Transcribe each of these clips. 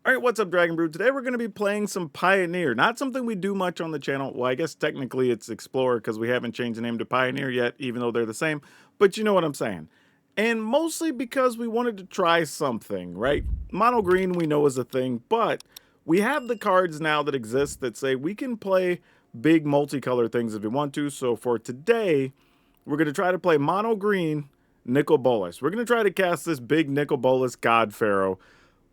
Alright, what's up, Dragon Brood? Today we're going to be playing some Pioneer. Not something we do much on the channel. Well, I guess technically it's Explorer because we haven't changed the name to Pioneer yet, even though they're the same. But you know what I'm saying. And mostly because we wanted to try something, right? Mono green we know is a thing, but we have the cards now that exist that say we can play big multicolor things if we want to. So for today, we're going to try to play mono green Nicol Bolas. We're going to try to cast this big Nicol Bolas God Pharaoh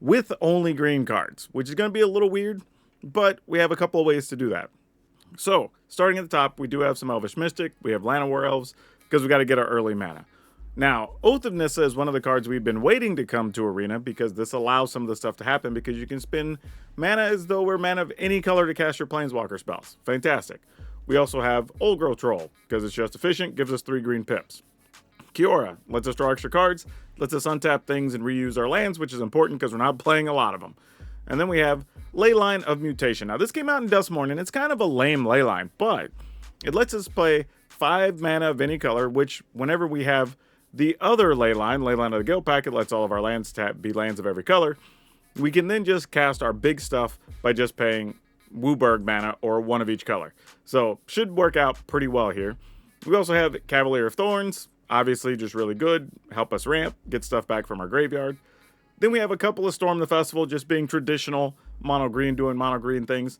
with only green cards, which is going to be a little weird, but we have a couple of ways to do that. So, starting at the top, we do have some Elvish Mystic, we have Llanowar Elves, because we got to get our early mana. Now, Oath of Nissa is one of the cards we've been waiting to come to Arena, because this allows some of the stuff to happen, because you can spend mana as though we're mana of any color to cast your Planeswalker spells. Fantastic. We also have Old Growth Troll, because it's just efficient, gives us 3 green pips. Kiora lets us draw extra cards, lets us untap things and reuse our lands, which is important because we're not playing a lot of them. And then we have Leyline of Mutation. Now, this came out in Duskmourn, and it's kind of a lame Leyline, but it lets us play 5 mana of any color, which whenever we have the other Leyline of the Guild Pack, it lets all of our lands be lands of every color. We can then just cast our big stuff by just paying Wooburg mana or one of each color. So, should work out pretty well here. We also have Cavalier of Thorns. Obviously, just really good. Help us ramp, get stuff back from our graveyard. Then we have a couple of Storm the Festival, just being traditional mono green, doing mono green things.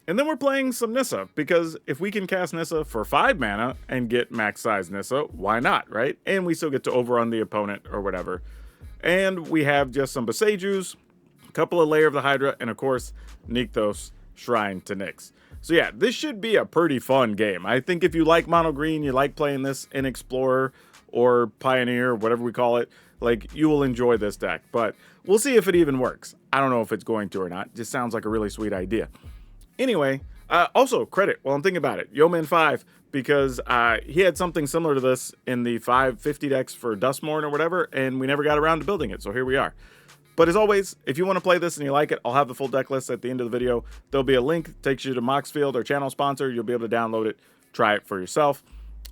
And then we're playing some Nissa, because if we can cast Nissa for 5 mana and get max size Nissa, why not, right? And we still get to overrun the opponent or whatever. And we have just some Besejus, a couple of Lair of the Hydra, and of course, Nykthos, Shrine to Nyx. So yeah, this should be a pretty fun game. I think if you like mono green, you like playing this in Explorer or Pioneer, whatever we call it, like, you will enjoy this deck. But we'll see if it even works. I don't know if it's going to or not. It just sounds like a really sweet idea. Anyway, also credit while I'm thinking about it, Yeoman5, because he had something similar to this in the 550 decks for Duskmourn or whatever, and we never got around to building it. So here we are. But as always, if you want to play this and you like it, I'll have the full deck list at the end of the video. There'll be a link that takes you to Moxfield, our channel sponsor. You'll be able to download it, try it for yourself.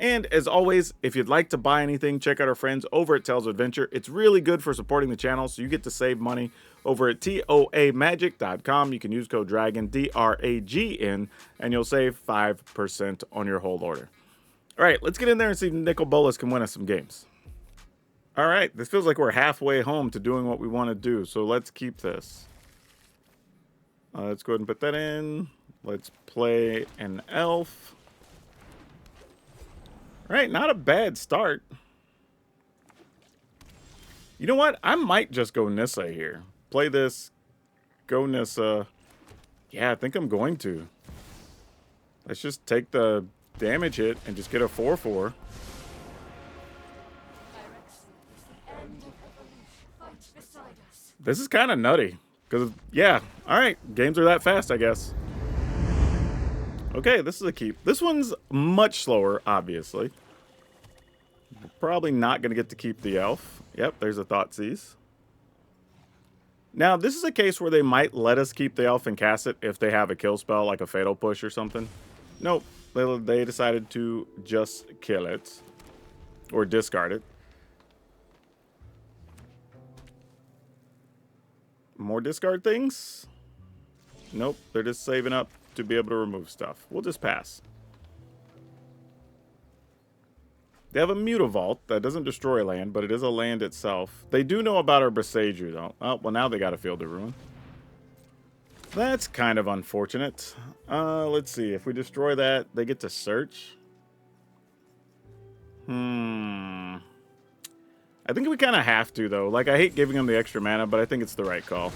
And as always, if you'd like to buy anything, check out our friends over at Tales of Adventure. It's really good for supporting the channel, so you get to save money over at toamagic.com. You can use code DRAGON, D-R-A-G-N, and you'll save 5% on your whole order. All right, let's get in there and see if Nicol Bolas can win us some games. All right, this feels like we're halfway home to doing what we want to do, so let's keep this. Let's go ahead and put that in. Let's play an elf. All right, not a bad start. You know what? I might just go Nissa here. Play this, go Nissa. Yeah, I think I'm going to. Let's just take the damage hit and just get a 4/4. This is kind of nutty, because, yeah, all right, games are that fast, I guess. Okay, this is a keep. This one's much slower, obviously. We're probably not going to get to keep the elf. Yep, there's a Thoughtseize. Now, this is a case where they might let us keep the elf and cast it if they have a kill spell, like a Fatal Push or something. Nope, they decided to just kill it, or discard it. More discard things? Nope, they're just saving up to be able to remove stuff. We'll just pass. They have a Mutavault that doesn't destroy land, but it is a land itself. They do know about our Beseju, though. Oh, well, now they got a Field of Ruin. That's kind of unfortunate. Let's see. If we destroy that, they get to search. I think we kind of have to, though. Like, I hate giving them the extra mana, but I think it's the right call.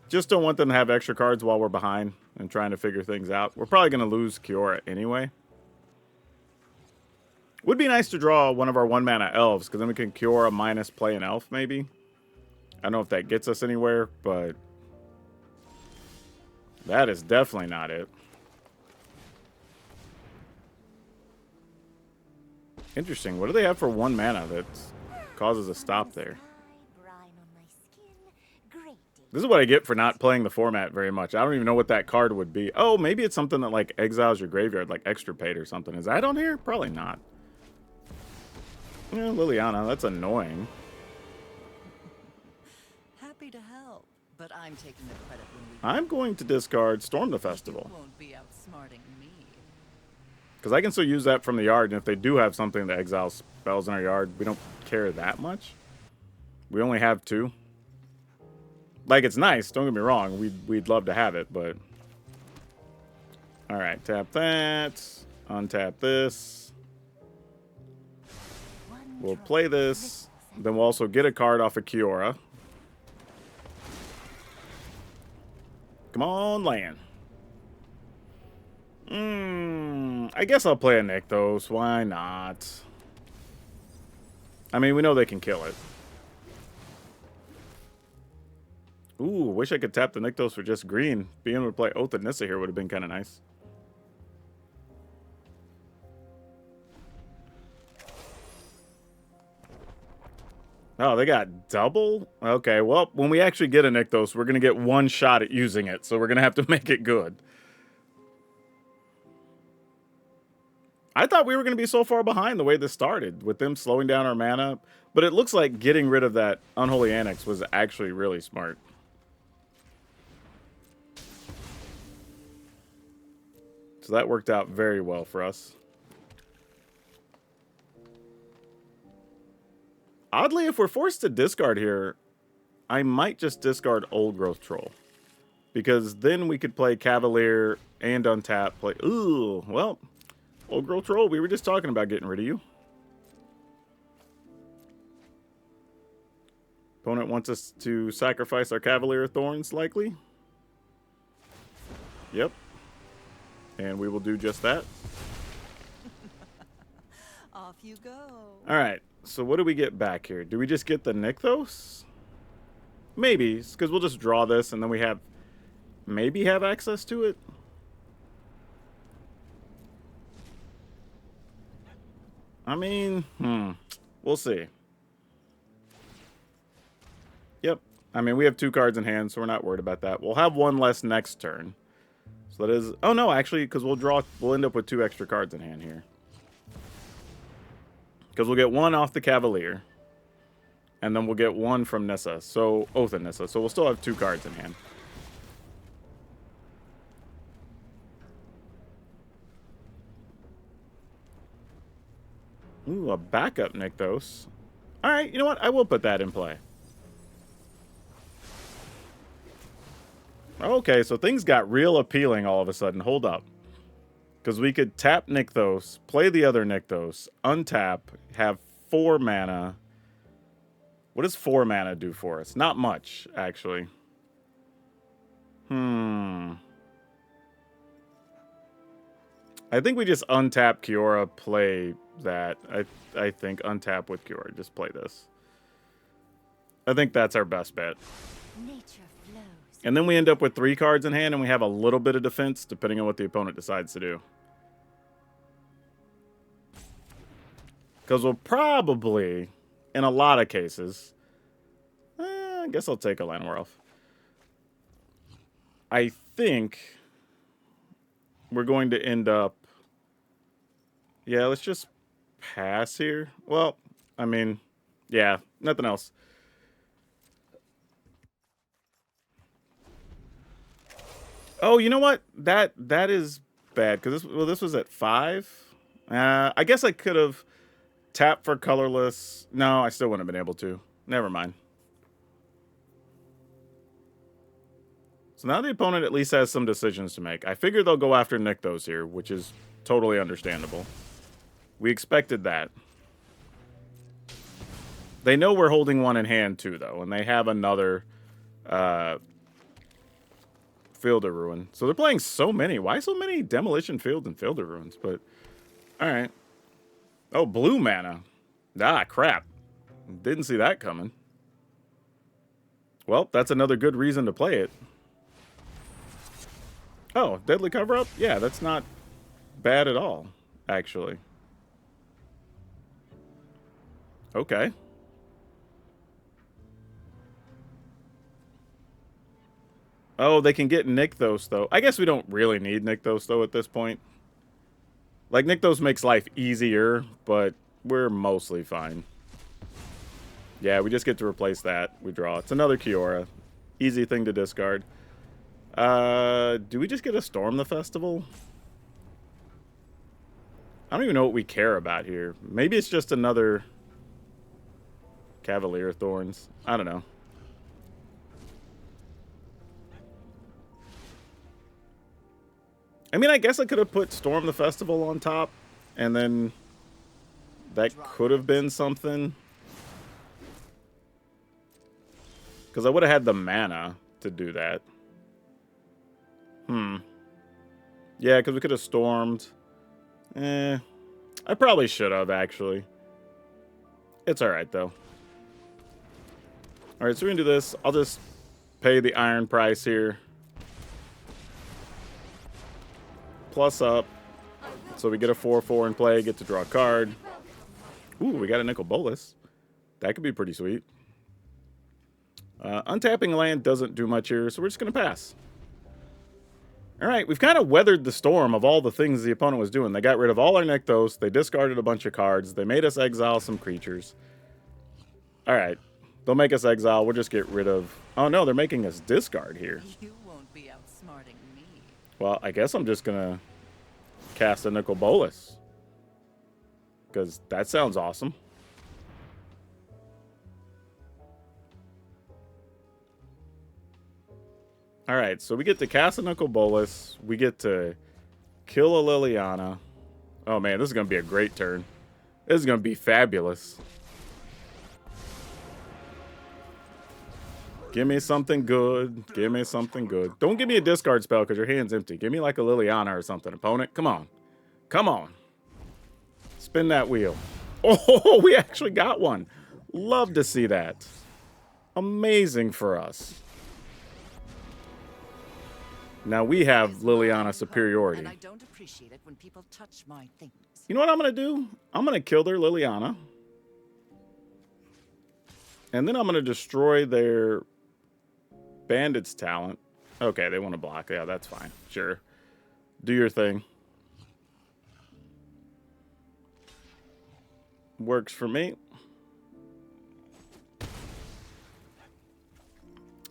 Just don't want them to have extra cards while we're behind and trying to figure things out. We're probably going to lose Kiora anyway. Would be nice to draw one of our 1-mana elves, because then we can Kiora minus play an elf, maybe. I don't know if that gets us anywhere, but that is definitely not it. Interesting. What do they have for 1 mana that causes a stop there? This is what I get for not playing the format very much. I don't even know what that card would be. Oh, maybe it's something that, like, exiles your graveyard, like Extirpate or something. Is that on here? Probably not. Yeah, Liliana, that's annoying. happy to help, but I'm taking the credit when we. I'm going to discard Storm the Festival. You won't be outsmarting me. Because I can still use that from the yard, and if they do have something that exiles spells in our yard, we don't care that much. We only have 2. Like, it's nice, don't get me wrong. We'd love to have it, but... Alright, tap that. Untap this. We'll play this. Then we'll also get a card off of Kiora. Come on, land. I guess I'll play a Nykthos. Why not? I mean, we know they can kill it. Ooh, wish I could tap the Nykthos for just green. Being able to play Oath of Nissa here would have been kind of nice. Oh, they got double? Okay, well, when we actually get a Nykthos, we're going to get 1 shot at using it, so we're going to have to make it good. I thought we were going to be so far behind the way this started, with them slowing down our mana, but it looks like getting rid of that Unholy Annex was actually really smart. So that worked out very well for us. Oddly, if we're forced to discard here, I might just discard Old Growth Troll. Because then we could play Cavalier and untap. Play. Ooh, well, Old Growth Troll, we were just talking about getting rid of you. Opponent wants us to sacrifice our Cavalier of Thorns, likely. Yep. And we will do just that. Off you go. All right. So what do we get back here? Do we just get the Nykthos? Maybe, because we'll just draw this and then we have maybe have access to it. I mean, we'll see. Yep. I mean, we have 2 cards in hand, so we're not worried about that. We'll have 1 less next turn. So that is... Oh, no, actually, because we'll end up with 2 extra cards in hand here. Because we'll get 1 off the Cavalier. And then we'll get 1 from Nissa. So, Oath of Nissa. So we'll still have 2 cards in hand. Ooh, a backup Nykthos. Alright, you know what? I will put that in play. Okay, so things got real appealing all of a sudden. Hold up. Because we could tap Nykthos, play the other Nykthos, untap, have 4 mana. What does 4 mana do for us? Not much, actually. I think we just untap Kiora, play that. I think untap with Kiora. Just play this. I think that's our best bet. Nature flows. And then we end up with 3 cards in hand, and we have a little bit of defense, depending on what the opponent decides to do. Because we'll probably, in a lot of cases... I guess I'll take a Llanowar. I think we're going to end up... Yeah, let's just pass here. Well, I mean, yeah, nothing else. Oh, you know what? That is bad, because this was at 5. I guess I could have tapped for colorless. No, I still wouldn't have been able to. Never mind. So now the opponent at least has some decisions to make. I figure they'll go after Nykthos here, which is totally understandable. We expected that. They know we're holding 1 in hand too, though, and they have another Field of Ruin. So they're playing so many. Why so many Demolition Fields and Field of Ruins? But, alright. Oh, blue mana. Ah, crap. Didn't see that coming. Well, that's another good reason to play it. Oh, Deadly Cover-Up? Yeah, that's not bad at all, actually. Okay. Oh, they can get Nykthos, though. I guess we don't really need Nykthos, though, at this point. Like, Nykthos makes life easier, but we're mostly fine. Yeah, we just get to replace that. We draw. It's another Kiora. Easy thing to discard. Do we just get a Storm the Festival? I don't even know what we care about here. Maybe it's just another Cavalier Thorns. I don't know. I mean, I guess I could have put Storm the Festival on top, and then that could have been something. Because I would have had the mana to do that. Yeah, because we could have stormed. I probably should have, actually. It's alright, though. Alright, so we're going to do this. I'll just pay the iron price here. Plus up. So we get a 4/4 in play, get to draw a card. Ooh, we got a Nicol Bolas. That could be pretty sweet. Untapping land doesn't do much here, so we're just going to pass. Alright, we've kind of weathered the storm of all the things the opponent was doing. They got rid of all our Nykthos, they discarded a bunch of cards, they made us exile some creatures. Alright, they'll make us exile, we'll just get rid of... Oh no, they're making us discard here. You won't be outsmarting me. Well, I guess I'm just going to cast a Nicol Bolas. Because that sounds awesome. Alright, so we get to cast a Nicol Bolas. We get to kill a Liliana. Oh man, this is going to be a great turn. This is going to be fabulous. Give me something good. Give me something good. Don't give me a discard spell because your hand's empty. Give me like a Liliana or something, opponent. Come on. Come on. Spin that wheel. Oh, we actually got one. Love to see that. Amazing for us. Now we have Liliana superiority. And I don't appreciate it when people touch my things. You know what I'm going to do? I'm going to kill their Liliana. And then I'm going to destroy their Bandit's talent. Okay, they want to block. Yeah, that's fine. Sure. Do your thing. Works for me.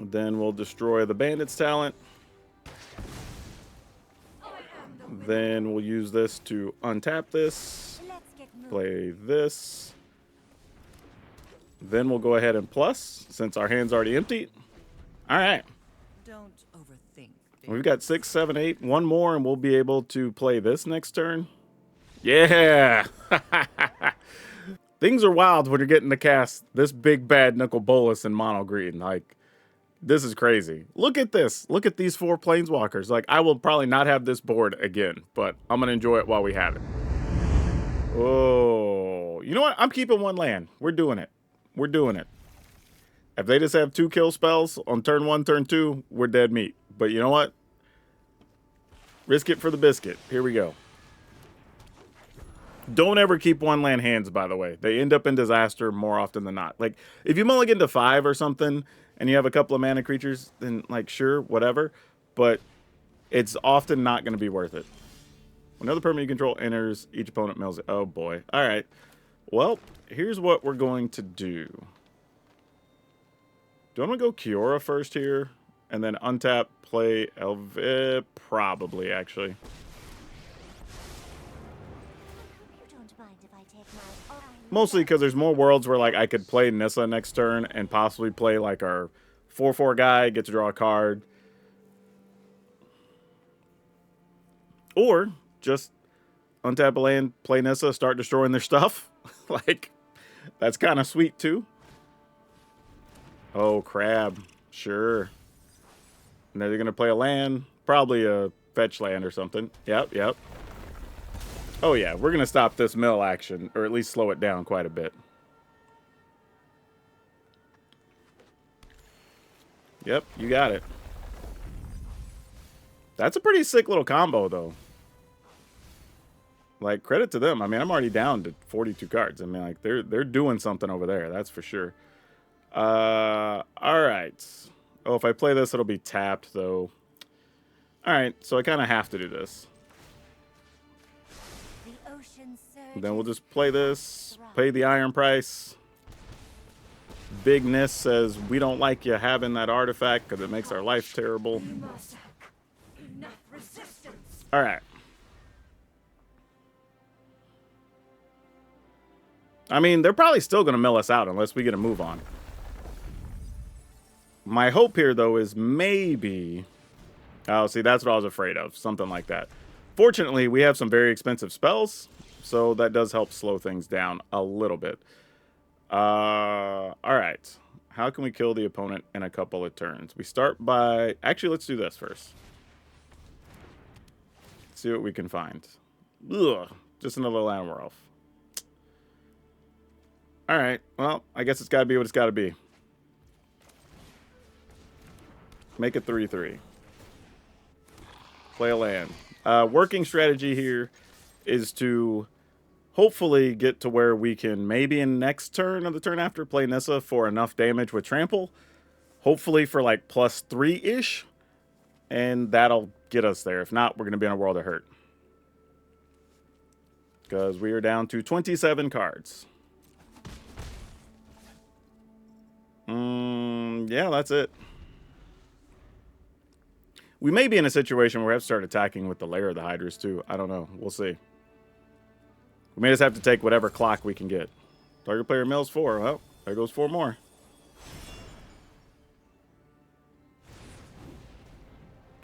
Then we'll destroy the Bandit's talent. Then we'll use this to untap this. Play this. Then we'll go ahead and plus, since our hand's already empty. All right. Don't overthink. We've got 6, 7, 8. One more, and we'll be able to play this next turn. Yeah. Things are wild when you're getting to cast this big bad Nicol Bolas in mono green. Like, this is crazy. Look at this. Look at these 4 planeswalkers. Like, I will probably not have this board again, but I'm going to enjoy it while we have it. Oh, you know what? I'm keeping one land. We're doing it. We're doing it. If they just have 2 kill spells on turn 1, turn 2, we're dead meat. But you know what? Risk it for the biscuit. Here we go. Don't ever keep one land hands, by the way. They end up in disaster more often than not. Like, if you mulligan to 5 or something, and you have a couple of mana creatures, then, like, sure, whatever. But it's often not going to be worth it. Another permanent you control enters, each opponent mills it. Oh, boy. All right. Well, here's what we're going to do. Do I want to go Kiora first here? And then untap, play Elvish? Probably, actually. Mostly because there's more worlds where, like, I could play Nissa next turn and possibly play, like, our 4/4 guy, get to draw a card. Or just untap a land, play Nissa, start destroying their stuff. Like, that's kind of sweet, too. Oh, crab. Sure. And then they're going to play a land, probably a fetch land or something. Yep, yep. Oh, yeah, we're going to stop this mill action, or at least slow it down quite a bit. Yep, you got it. That's a pretty sick little combo, though. Like, credit to them. I mean, I'm already down to 42 cards. I mean, like, they're doing something over there, that's for sure. All right. Oh, if I play this, it'll be tapped, though. All right, so I kind of have to do this. Then we'll just play this, pay the iron price. Big Nis says, we don't like you having that artifact because it makes our life terrible. All right. I mean, they're probably still going to mill us out unless we get a move on. My hope here, though, is maybe... Oh, see, that's what I was afraid of. Something like that. Fortunately, we have some very expensive spells, so that does help slow things down a little bit. All right. How can we kill the opponent in a couple of turns? We start by... Actually, let's do this first. See what we can find. Ugh, just another land we're off. All right. Well, I guess it's got to be what it's got to be. Make it 3/3. Play a land. Working strategy here is to hopefully get to where we can maybe in next turn or the turn after play Nissa for enough damage with trample. Hopefully for like +3-ish. And that'll get us there. If not, we're going to be in a world of hurt. Because we are down to 27 cards. Yeah, that's it. We may be in a situation where we have to start attacking with the Lair of the Hydras, too. I don't know. We'll see. We may just have to take whatever clock we can get. Target player mills 4. Well, there goes 4 more.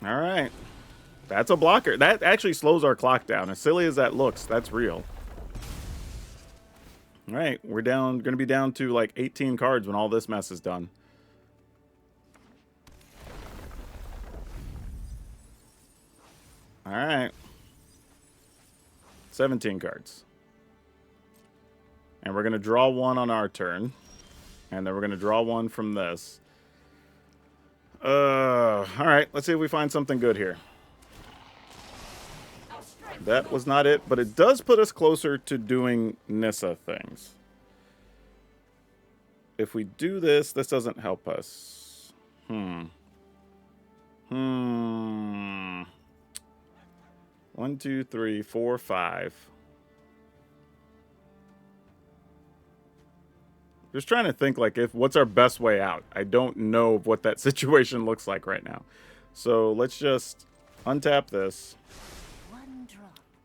All right. That's a blocker. That actually slows our clock down. As silly as that looks, that's real. All right. We're down, going to be down to like 18 cards when all this mess is done. All right. 17 cards. And we're going to draw one on our turn. And then we're going to draw one from this. All right. Let's see if we find something good here. That was not it, but it does put us closer to doing Nissa things. If we do this, this doesn't help us. 1, 2, 3, 4, 5. Just trying to think, like, what's our best way out. I don't know what that situation looks like right now. So let's just untap this.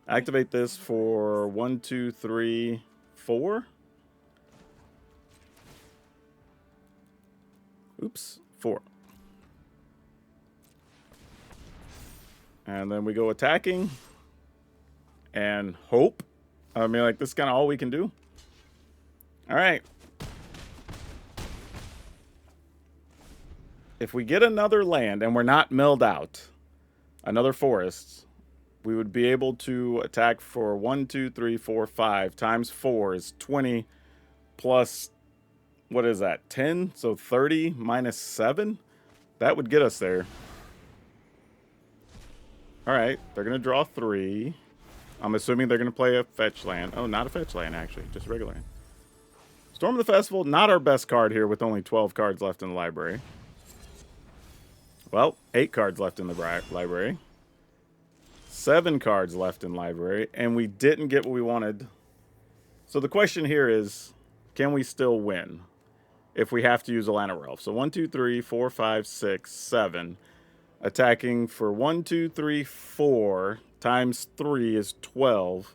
Activate this for 1, 2, 3, 4. Oops, 4. And then we go attacking. And hope. I mean, like, this is kind of all we can do. All right. If we get another land and we're not milled out, another forest, we would be able to attack for 1, 2, 3, 4, 5 times 4 is 20 plus, what is that, 10? So 30 minus 7? That would get us there. All right, they're going to draw 3. I'm assuming they're going to play a fetch land. Oh, not a fetch land, actually, just regular land. Storm of the Festival, not our best card here with only 12 cards left in the library. Well, 8 cards left in the library. 7 cards left in library, and we didn't get what we wanted. So the question here is, can we still win if we have to use a Llanowar Elf? So 1, 2, 3, 4, 5, 6, 7. Attacking for 1, 2, 3, 4 times 3 is 12,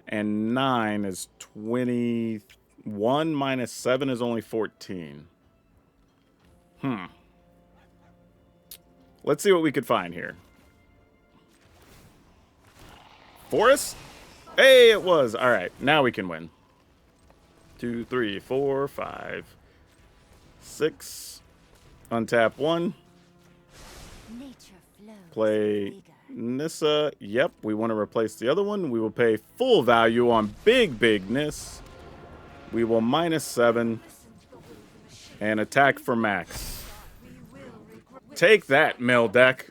and 9 is 21 minus 7 is only 14. Let's see what we could find here. Forest? Hey, it was. All right, now we can win. 2, 3, 4, 5, 6. Untap 1. Play Nissa. Yep, we want to replace the other one. We will pay full value on Big Nis. We will -7 and attack for max. Take that, mill deck.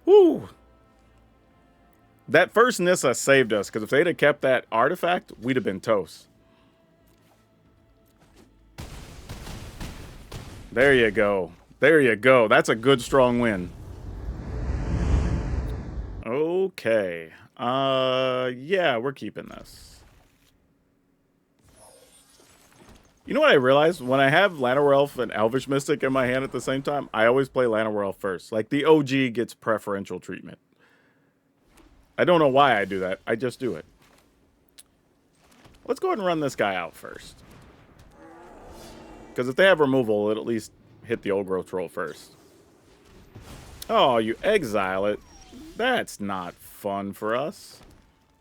Woo. That first Nissa saved us, because if they'd have kept that artifact, we'd have been toast. There you go. There you go. That's a good, strong win. Okay. Yeah, we're keeping this. You know what I realized? When I have Llanowar Elf and Elvish Mystic in my hand at the same time, I always play Llanowar Elf first. Like, the OG gets preferential treatment. I don't know why I do that. I just do it. Let's go ahead and run this guy out first. Because if they have removal, it'll at least hit the Old Growth Troll first. Oh, you exile it. That's not fun for us.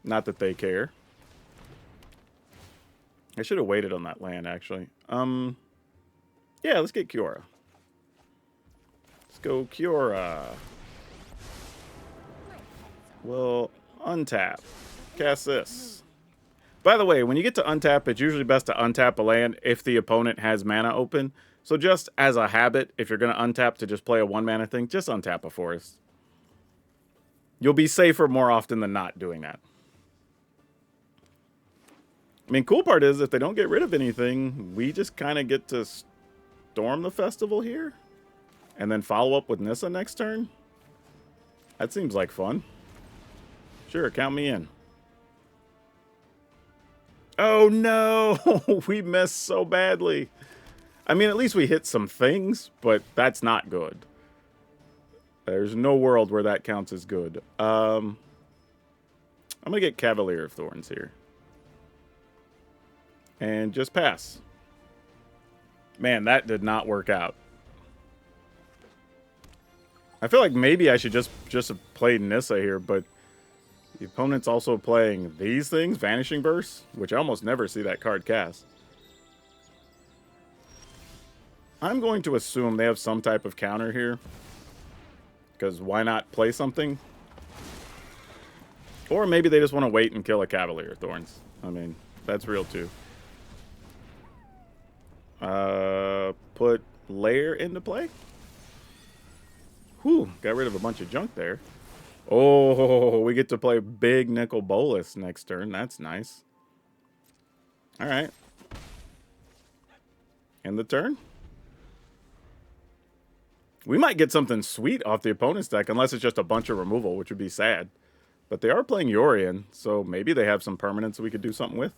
Not that they care. I should have waited on that land, actually. Yeah, let's get Kiora. Let's go Kiora. We'll untap. Cast this. By the way, when you get to untap, it's usually best to untap a land if the opponent has mana open. So just as a habit, if you're going to untap to just play a 1-mana thing, just untap a forest. You'll be safer more often than not doing that. I mean, cool part is if they don't get rid of anything, we just kind of get to storm the festival here. And then follow up with Nissa next turn. That seems like fun. Sure, count me in. Oh no, we missed so badly. I mean, at least we hit some things, but that's not good. There's no world where that counts as good. I'm going to get Cavalier of Thorns here. And just pass. Man, that did not work out. I feel like maybe I should just have played Nissa here, but the opponent's also playing these things, Vanishing Burst, which I almost never see that card cast. I'm going to assume they have some type of counter here. Because why not play something? Or maybe they just want to wait and kill a Cavalier of Thorns. I mean, that's real too. Put Lair into play. Whew, got rid of a bunch of junk there. Oh, we get to play big Nicol Bolas next turn. That's nice. All right. End the turn. We might get something sweet off the opponent's deck, unless it's just a bunch of removal, which would be sad. But they are playing Yorion, so maybe they have some permanents we could do something with.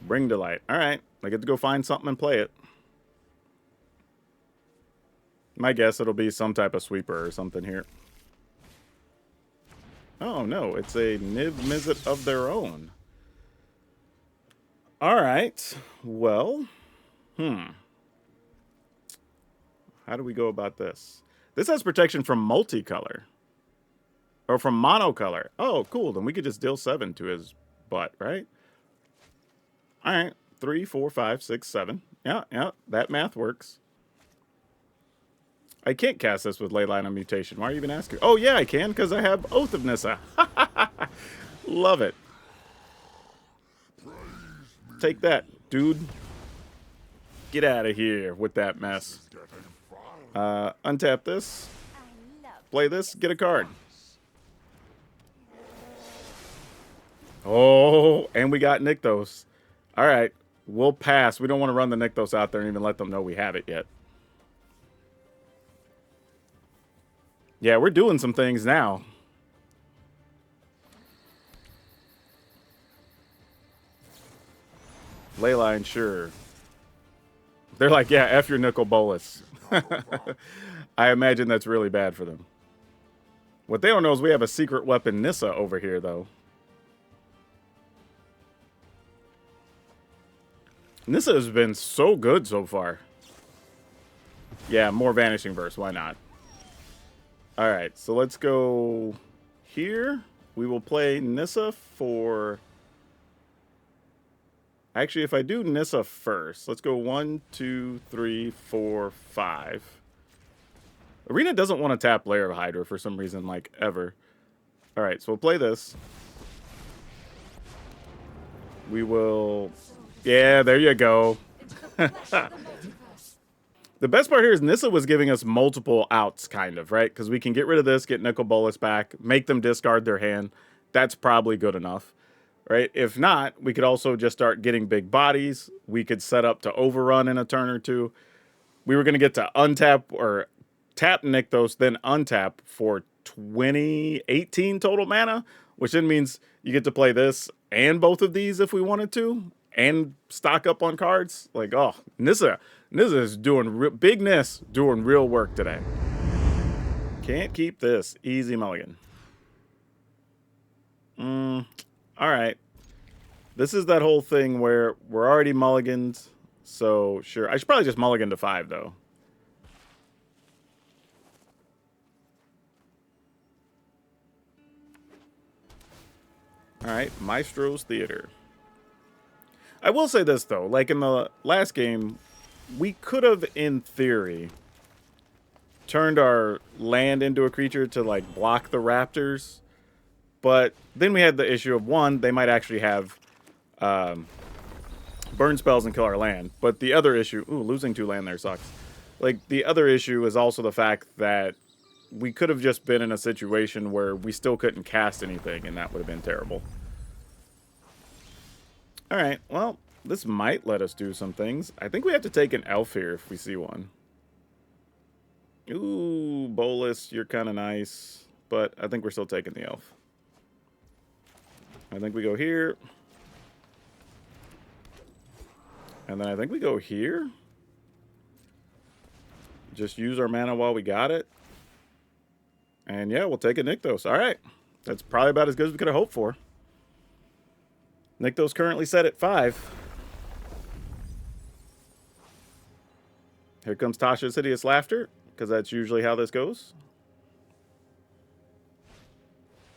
Bring Delight. All right. I get to go find something and play it. My guess it'll be some type of sweeper or something here. Oh, no. It's a Niv-Mizzet of their own. All right. Well, how do we go about this? This has protection from multicolor. Or from monocolor. Oh, cool. Then we could just deal 7 to his butt, right? All right. 3, 4, 5, 6, 7. Yeah. That math works. I can't cast this with Leyline of Mutation. Why are you even asking? Oh, yeah, I can, because I have Oath of Nissa. Love it. Take that, dude. Get out of here with that mess. Untap this. Play this. Get a card. Oh, and we got Nykthos. All right. We'll pass. We don't want to run the Nykthos out there and even let them know we have it yet. Yeah, we're doing some things now. Leyline, sure. They're like, yeah, F your Nicol Bolas. I imagine that's really bad for them. What they don't know is we have a secret weapon Nissa over here, though. Nissa has been so good so far. Yeah, more Vanishing Verse. Why not? All right, so let's go here. We will play Nissa for... Actually, if I do Nissa first, let's go 1, 2, 3, 4, 5. Arena doesn't want to tap Lair of Hydra for some reason, like, ever. All right, so we'll play this. We will... Yeah, there you go. The best part here is Nissa was giving us multiple outs, kind of, right? Because we can get rid of this, get Nicol Bolas back, make them discard their hand. That's probably good enough, right? If not, we could also just start getting big bodies. We could set up to overrun in a turn or two. We were going to get to untap or tap Nykthos, then untap for 18 total mana, which then means you get to play this and both of these if we wanted to, and stock up on cards. Like, oh, Nissa is doing big Niss doing real work today. Can't keep this. Easy mulligan. All right. This is that whole thing where we're already mulliganed, so sure. I should probably just mulligan to 5, though. All right, Maestro's Theater. I will say this, though. Like in the last game, we could have, in theory, turned our land into a creature to, like, block the raptors. But then we had the issue of, one, they might actually have burn spells and kill our land. But the other issue... Ooh, losing 2 land there sucks. Like, the other issue is also the fact that we could have just been in a situation where we still couldn't cast anything, and that would have been terrible. Alright, well, this might let us do some things. I think we have to take an elf here if we see one. Ooh, Bolas, you're kind of nice. But I think we're still taking the elf. I think we go here. And then I think we go here. Just use our mana while we got it. And yeah, we'll take a Nykthos. All right. That's probably about as good as we could have hoped for. Nykthos currently set at 5. Here comes Tasha's Hideous Laughter, because that's usually how this goes.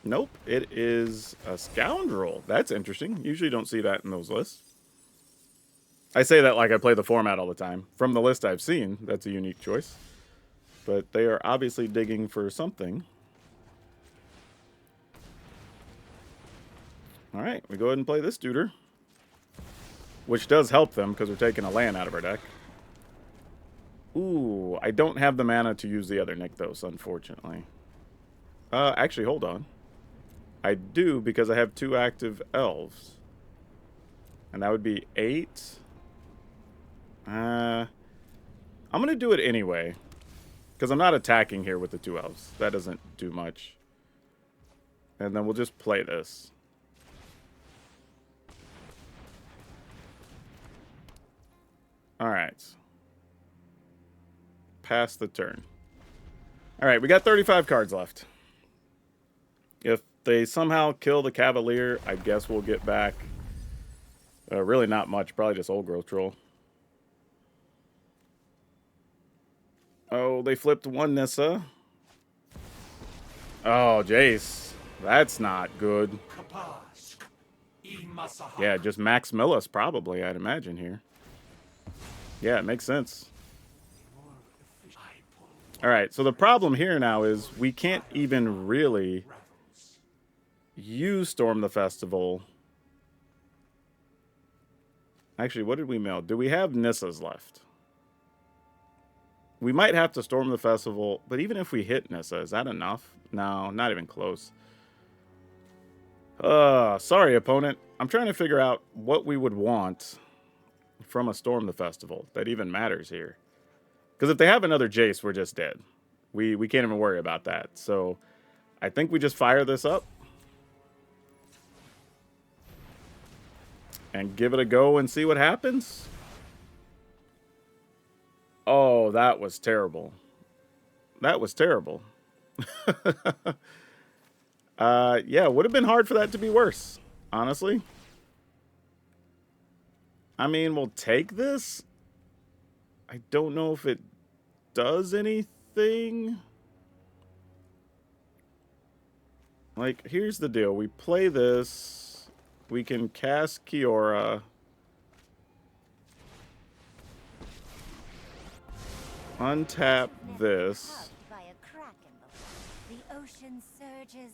Nope, it is a Scoundrel. That's interesting. Usually don't see that in those lists. I say that like I play the format all the time. From the list I've seen, that's a unique choice. But they are obviously digging for something. Alright, we go ahead and play this duder. Which does help them, because we're taking a land out of our deck. Ooh, I don't have the mana to use the other Nykthos, unfortunately. Actually, hold on. I do, because I have 2 active elves. And that would be 8. I'm going to do it anyway. Because I'm not attacking here with the 2 elves. That doesn't do much. And then we'll just play this. Alright. Pass the turn. Alright, we got 35 cards left. If they somehow kill the Cavalier, I guess we'll get back. Really not much. Probably just Old Growth Troll. Oh, they flipped 1 Nissa. Oh, Jace. That's not good. Yeah, just Max Millis probably, I'd imagine here. Yeah, it makes sense. Alright, so the problem here now is we can't even really use Storm the Festival. Actually, what did we mail? Do we have Nissas left? We might have to Storm the Festival, but even if we hit Nissa, is that enough? No, not even close. Sorry, opponent. I'm trying to figure out what we would want from a Storm the Festival that even matters here. Because if they have another Jace, we're just dead. We can't even worry about that. So I think we just fire this up. And give it a go and see what happens. Oh, that was terrible. That was terrible. Yeah, it would have been hard for that to be worse, honestly. I mean, we'll take this. I don't know if it does anything. Like, here's the deal. We play this. We can cast Kiora. Untap this.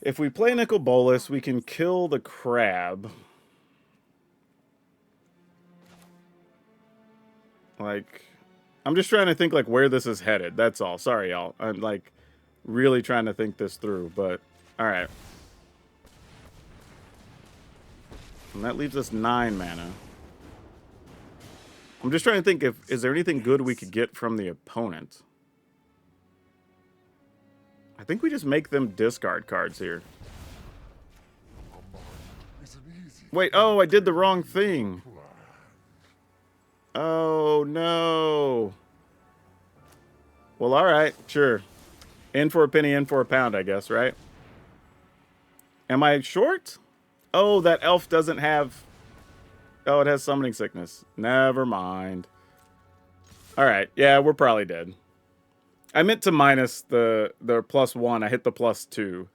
If we play Nicol Bolas, we can kill the crab. Like, I'm just trying to think, like, where this is headed. That's all. Sorry, y'all. I'm, like, really trying to think this through, but alright. And that leaves us 9 mana. I'm just trying to think is there anything good we could get from the opponent? think we just make them discard cards here. Wait, oh, I did the wrong thing. Oh, no. Well, all right, sure. In for a penny, in for a pound, I guess, right? Am I short? Oh, that elf doesn't have... Oh, it has summoning sickness. Never mind. All right, yeah, we're probably dead. I meant to minus the +1. I hit the +2.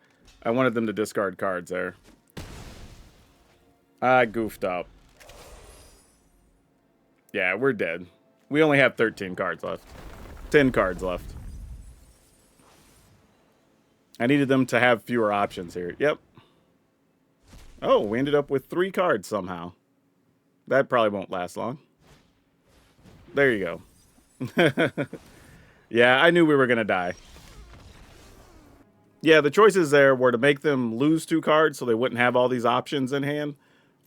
I wanted them to discard cards there. I goofed up. Yeah, we're dead. We only have 13 cards left. 10 cards left. I needed them to have fewer options here. Yep. Oh, we ended up with 3 cards somehow. That probably won't last long. There you go. Yeah, I knew we were going to die. Yeah, the choices there were to make them lose 2 cards so they wouldn't have all these options in hand,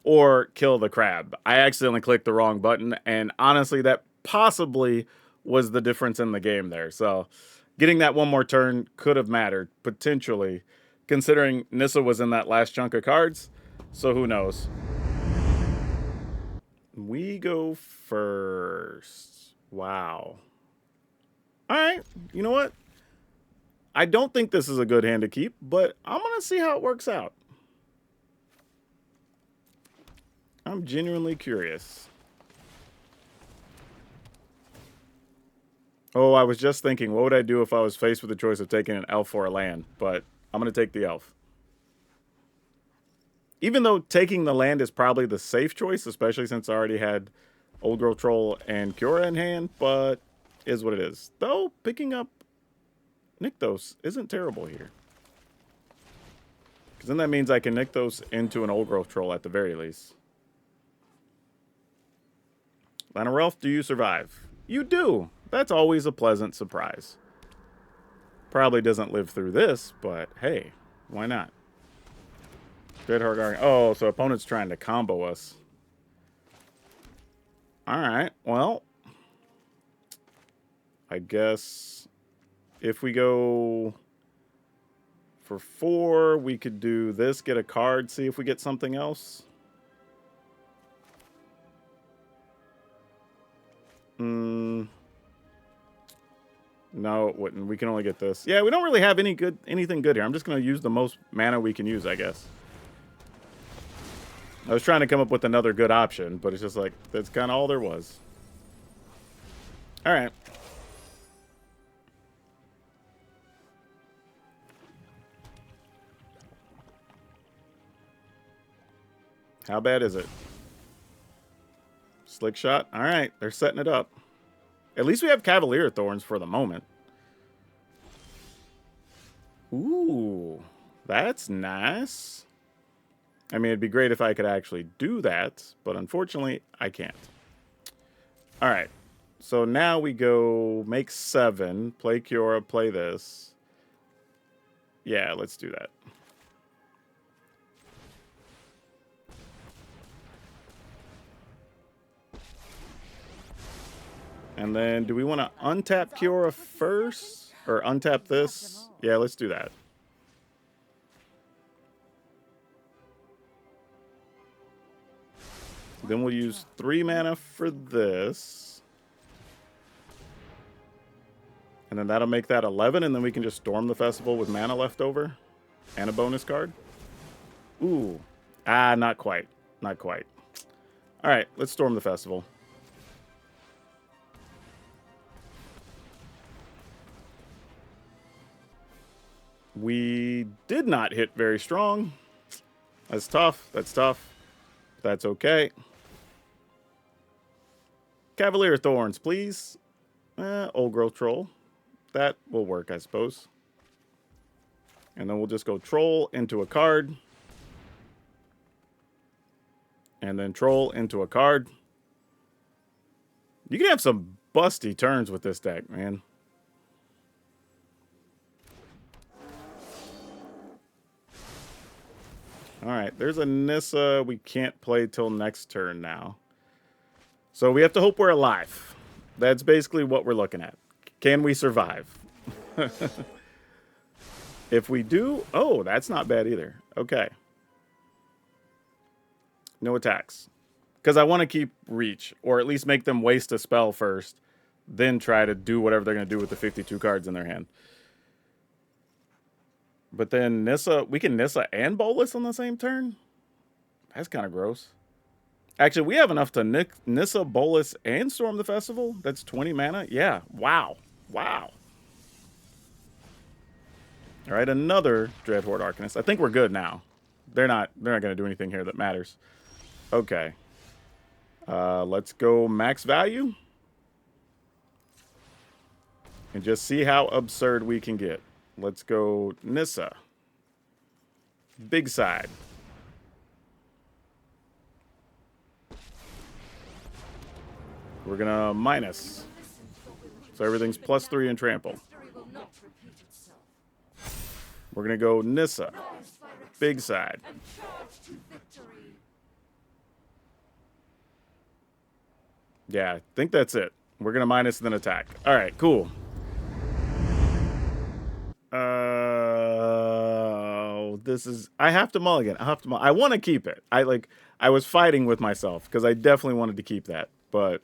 or kill the crab. I accidentally clicked the wrong button, and honestly, that possibly was the difference in the game there. So getting that one more turn could have mattered, potentially, considering Nissa was in that last chunk of cards. So who knows? We go first. Wow. All right, you know what? I don't think this is a good hand to keep, but I'm going to see how it works out. I'm genuinely curious. Oh, I was just thinking, what would I do if I was faced with the choice of taking an elf or a land? But I'm going to take the elf. Even though taking the land is probably the safe choice, especially since I already had Old Girl Troll and Cura in hand, but is what it is. Though, picking up Nykthos isn't terrible here. Because then that means I can Nykthos into an Old Girl Troll at the very least. Lanarelf, do you survive? You do! That's always a pleasant surprise. Probably doesn't live through this, but hey, why not? Dreadheart Guardian. Oh, so opponent's trying to combo us. Alright, well. I guess if we go for 4, we could do this, get a card, see if we get something else. No, it wouldn't. We can only get this. Yeah, we don't really have anything good here. I'm just going to use the most mana we can use, I guess. I was trying to come up with another good option, but it's just like, that's kind of all there was. All right. How bad is it? Slick shot. All right, they're setting it up. At least we have Cavalier Thorns for the moment. Ooh, that's nice. I mean, it'd be great if I could actually do that, but unfortunately, I can't. All right, so now we go make 7, play Cura, play this. Yeah, let's do that. And then, do we want to untap Cura first? Or untap this? Yeah, let's do that. Then we'll use 3 mana for this. And then that'll make that 11, and then we can just storm the festival with mana left over. And a bonus card. Ooh. Ah, not quite. Not quite. Alright, let's storm the festival. We did not hit very strong. That's tough. That's tough. That's okay. Cavalier Thorns, please. Old Growth Troll. That will work, I suppose. And then we'll just go Troll into a card. And then Troll into a card. You can have some busty turns with this deck, man. Alright, there's a Nissa we can't play till next turn now. So we have to hope we're alive. That's basically what we're looking at. Can we survive? If we do... Oh, that's not bad either. Okay. No attacks. Because I want to keep reach, or at least make them waste a spell first, then try to do whatever they're going to do with the 52 cards in their hand. But then Nissa... We can Nissa and Bolas on the same turn? That's kind of gross. Actually, we have enough to Nissa, Bolas, and Storm the Festival? That's 20 mana? Yeah. Wow. Wow. All right, another Dreadhorde Arcanist. I think we're good now. They're not going to do anything here that matters. Okay. Let's go max value. And just see how absurd we can get. Let's go Nissa. Big side. We're going to minus. So everything's +3 in trample. We're going to go Nissa. Big side. Yeah, I think that's it. We're going to minus then attack. All right, cool. This is... I have to mulligan. I want to keep it. I was fighting with myself because I definitely wanted to keep that, but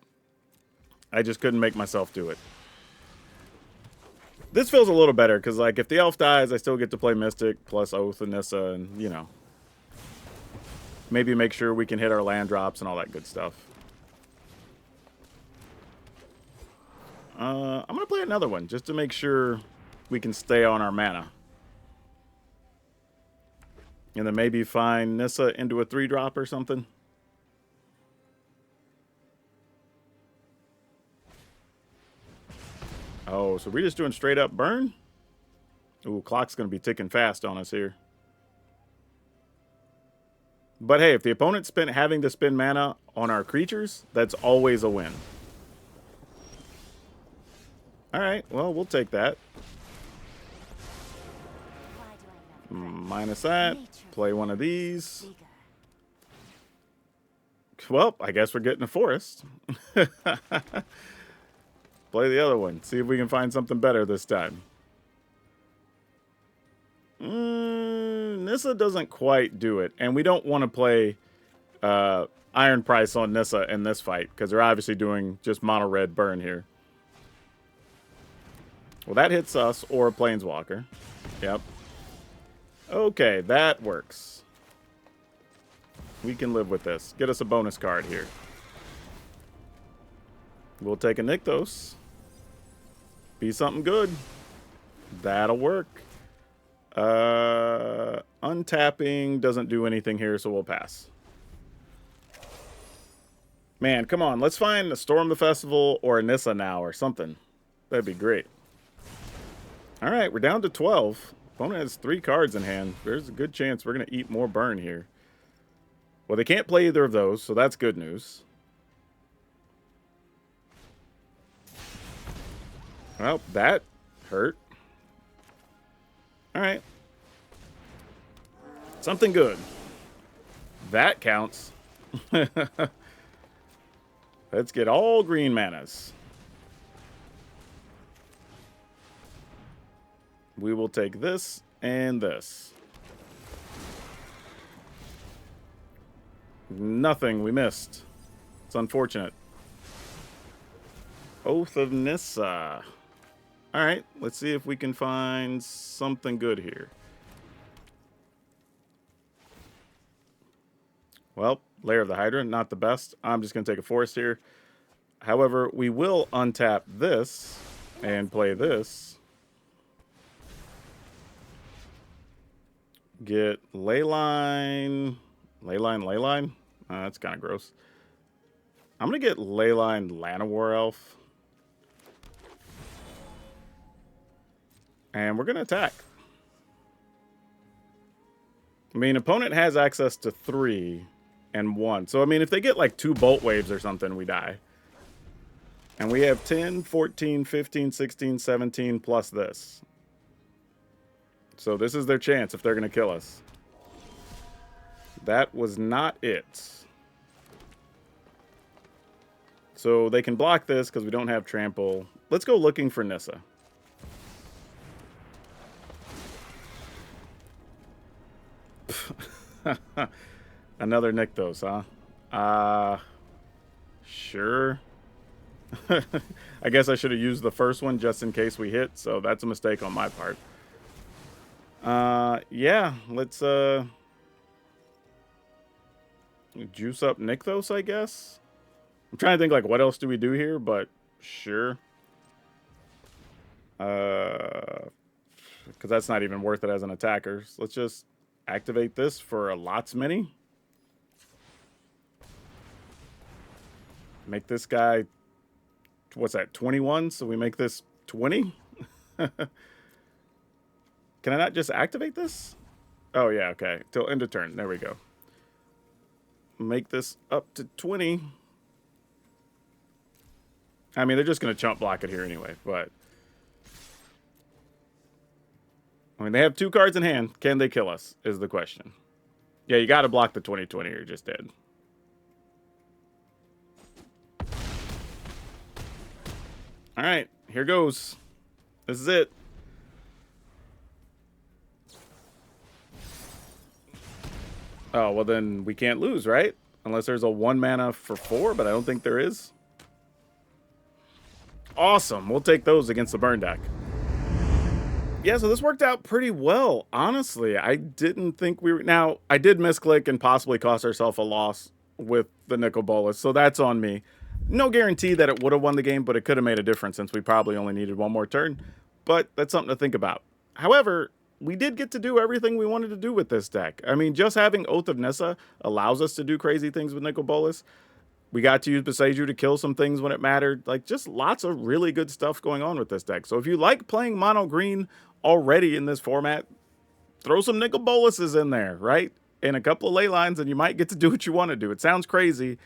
I just couldn't make myself do it. This feels a little better, because, like, if the elf dies, I still get to play Mystic, plus Oath and Nissa, and, you know. Maybe make sure we can hit our land drops and all that good stuff. I'm going to play another one, just to make sure we can stay on our mana. And then maybe find Nissa into a 3-drop or something. Oh, so we're just doing straight up burn? Ooh, clock's going to be ticking fast on us here. But hey, if the opponent's having to spend mana on our creatures, that's always a win. Alright, well, we'll take that. Minus that. Play one of these. Well, I guess we're getting a forest. Play the other one. See if we can find something better this time. Nissa doesn't quite do it. And we don't want to play Iron Price on Nissa in this fight, because they're obviously doing just mono red burn here. Well, that hits us or a Planeswalker. Yep. Okay, that works. We can live with this. Get us a bonus card here. We'll take a Nykthos. Be something good. That'll work. Untapping doesn't do anything here, so we'll pass. Man, come on. Let's find a Storm the Festival or a Nissa now or something. That'd be great. All right, we're down to 12. Opponent has 3 cards in hand. There's a good chance we're going to eat more burn here. Well, they can't play either of those, so that's good news. Well, that hurt. All right. Something good. That counts. Let's get all green manas. We will take this and this. Nothing. We missed. It's unfortunate. Oath of Nissa. All right, let's see if we can find something good here. Well, Lair of the Hydra, not the best. I'm just going to take a forest here. However, we will untap this and play this. Get Leyline. Leyline? That's kind of gross. I'm going to get Leyline Llanowar Elf. And we're going to attack. I mean, opponent has access to 3 and 1. So, I mean, if they get like 2 Bolt Waves or something, we die. And we have 10, 14, 15, 16, 17 plus this. So this is their chance if they're going to kill us. That was not it. So they can block this because we don't have trample. Let's go looking for Nissa. Another Rakdos, huh? Sure. I guess I should have used the first one just in case we hit, so that's a mistake on my part. Yeah, let's juice up Rakdos, I guess. I'm trying to think like what else do we do here, but sure. Because that's not even worth it as an attacker. So let's just activate this for a lots mini. Make this guy, what's that, 21? So we make this 20? Can I not just activate this? Oh, yeah, okay. Till end of turn. There we go. Make this up to 20. I mean, they're just going to chump block it here anyway, but... I mean, they have 2 cards in hand. Can they kill us, is the question. Yeah, you got to block the 20/20 or you're just dead. All right, here goes. This is it. Oh, well then we can't lose, right? Unless there's a 1 mana for 4, but I don't think there is. Awesome. We'll take those against the burn deck. Yeah, so this worked out pretty well, honestly. I didn't think we were... Now, I did misclick and possibly cost ourselves a loss with the Nicol Bolas, so that's on me. No guarantee that it would have won the game, but it could have made a difference since we probably only needed 1 more turn. But that's something to think about. However, we did get to do everything we wanted to do with this deck. I mean, just having Oath of Nissa allows us to do crazy things with Nicol Bolas. We got to use Boseiju to kill some things when it mattered. Like, just lots of really good stuff going on with this deck. So if you like playing mono green already in this format, throw some Nicol Bolases in there, right? And a couple of ley lines, and you might get to do what you want to do. It sounds crazy,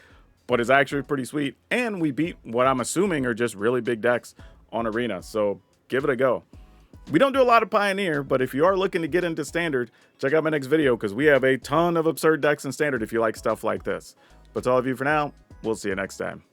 but it's actually pretty sweet. And we beat what I'm assuming are just really big decks on Arena. So give it a go. We don't do a lot of Pioneer, but if you are looking to get into Standard, check out my next video because we have a ton of absurd decks in Standard if you like stuff like this. But that's all of you for now. We'll see you next time.